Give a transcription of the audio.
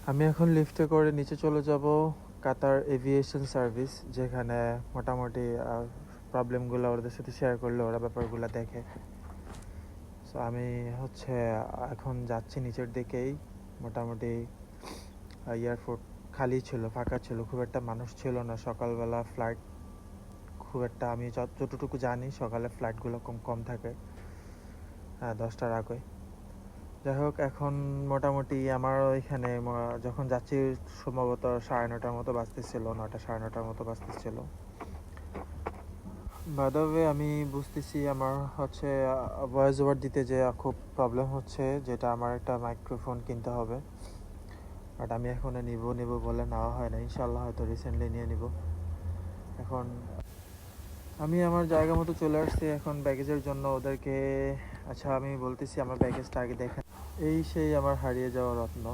আমি এখন লিফটে করে নিচে চলে যাব কাতার এভিয়েশন সার্ভিস, যেখানে মোটামুটি প্রবলেমগুলো ওদের সাথে শেয়ার করলে ওরা ব্যাপারগুলো দেখে। সো আমি এখন যাচ্ছি নিচের দিকেই। মোটামুটি এয়ারপোর্ট খালি ছিল, ফাঁকা ছিল, খুব একটা মানুষ ছিল না। সকালবেলা ফ্লাইট খুব একটা, আমি যতটুকু জানি সকালে ফ্লাইটগুলো কম কম থাকে 10টার আগে। যাই হোক, এখন মোটামুটি আমার ওইখানে যখন যাচ্ছি সম্ভবত 9:30টার মতো বাজতেছিল, 9টা 9:30টার মতো বাজতেছিল। বাই দ্য ওয়ে, আমি বুঝতেছি আমার ভয়েস ওভার দিতে যে খুব প্রবলেম হচ্ছে, যেটা আমার একটা মাইক্রোফোন কিনতে হবে। বাট আমি এখন নিব বলে নেওয়া হয় না, ইনশাল্লাহ হয়তো রিসেন্টলি নিয়ে নিব। এখন আমি আমার জায়গা মতো চলে আসছি এখন ব্যাগেজের জন্য ওদেরকে। আচ্ছা, আমি বলতেছি আমার ব্যাগেজটা আগে দেখেন। এই সেই আমার হারিয়ে যাওয়া রত্ন।